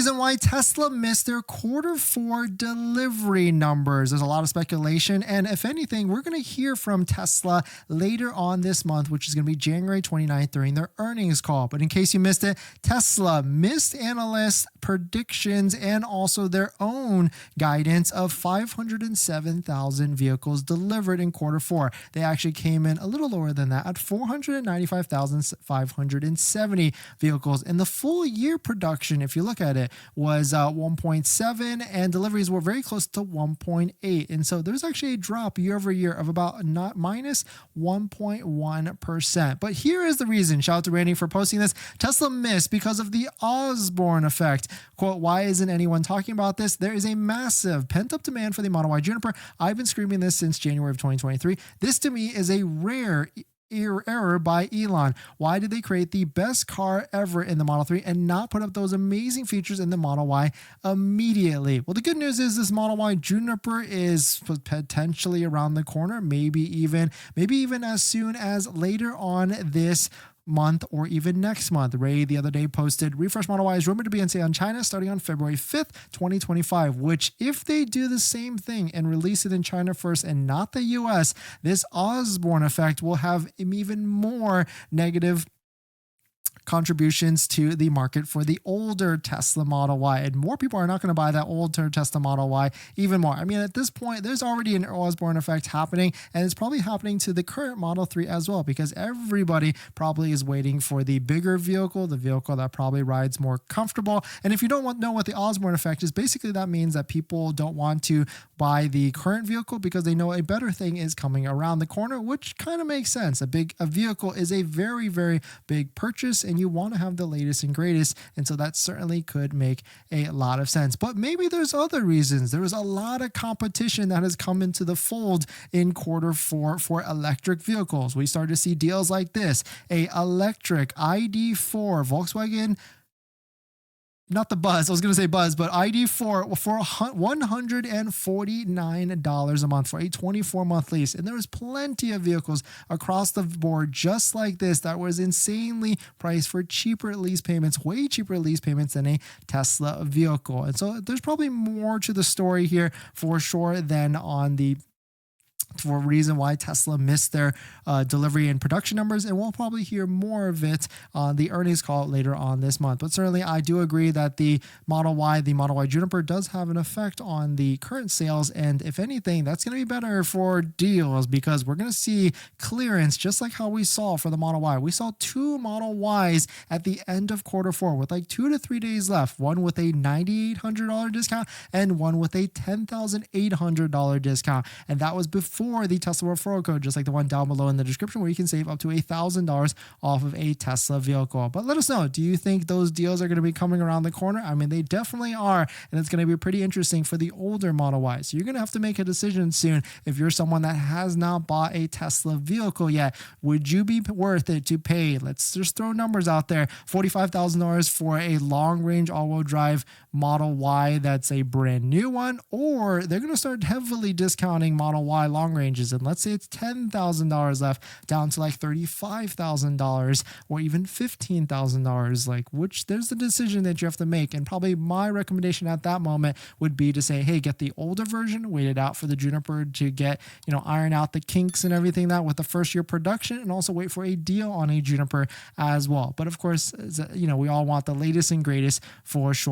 reason why Tesla missed their Q4 delivery numbers. There's a lot of speculation, and if anything, we're going to hear from Tesla later on this month, which is going to be January 29th during their earnings call. But in case you missed it, Tesla missed analysts' predictions and also their own guidance of 507,000 vehicles delivered in Q4. They actually came in a little lower than that at 495,570 vehicles. And the full year production, if you look at it, was 1.7, and deliveries were very close to 1.8. And so there's actually a drop year over year of about minus 1.1%. But here is the reason. Shout out to Randy for posting this. Tesla missed because of the Osborne effect. Quote, why isn't anyone talking about this? There is a massive pent-up demand for the Model Y Juniper. I've been screaming this since January of 2023. This to me is a rare error by Elon. Why did they create the best car ever in the Model 3 and not put up those amazing features in the Model Y immediately? Well, the good news is this Model Y Juniper is potentially around the corner, maybe even as soon as later on this month or even next month. Ray the other day posted refresh Model Y is rumored to be on sale in China starting on February 5th, 2025, which if they do the same thing and release it in China first and not the US, this Osborne effect will have even more negative contributions to the market for the older Tesla Model Y, and more people are not going to buy that older Tesla Model Y even more. I mean, at this point, there's already an Osborne effect happening, and it's probably happening to the current Model 3 as well, because everybody probably is waiting for the bigger vehicle, the vehicle that probably rides more comfortable. And if you don't know what the Osborne effect is, basically that means that people don't want to buy the current vehicle because they know a better thing is coming around the corner, which kind of makes sense. A vehicle is a very, very big purchase, and you want to have the latest and greatest, and so that certainly could make a lot of sense. But maybe there's other reasons. There was a lot of competition that has come into the fold in Q4 for electric vehicles. We started to see deals like this: a electric ID4 Volkswagen, not the Buzz, I was going to say Buzz, but ID4 for $149 a month for a 24-month lease. And there was plenty of vehicles across the board just like this that was insanely priced for cheaper lease payments, way cheaper lease payments than a Tesla vehicle. And so there's probably more to the story here for sure than on the for a reason why Tesla missed their delivery and production numbers, and we'll probably hear more of it on the earnings call later on this month. But certainly I do agree that the Model Y Juniper does have an effect on the current sales, and if anything, that's going to be better for deals because we're going to see clearance just like how we saw for the Model Y. We saw two Model Ys at the end of Q4 with like 2 to 3 days left, one with a $9,800 discount and one with a $10,800 discount, and that was before the Tesla referral code, just like the one down below in the description, where you can save up to $1,000 off of a Tesla vehicle. But let us know, do you think those deals are going to be coming around the corner? I mean, they definitely are, and it's going to be pretty interesting for the older Model Y. So you're going to have to make a decision soon. If you're someone that has not bought a Tesla vehicle yet, would you be worth it to pay, let's just throw numbers out there, $45,000 for a long-range all-wheel drive Model Y that's a brand new one? Or they're going to start heavily discounting Model Y long ranges, and let's say it's $10,000 left down to like $35,000 or even $15,000, like, which there's the decision that you have to make. And probably my recommendation at that moment would be to say, hey, get the older version, wait it out for the Juniper to get, iron out the kinks and everything that with the first year production, and also wait for a deal on a Juniper as well. But of course, we all want the latest and greatest for sure.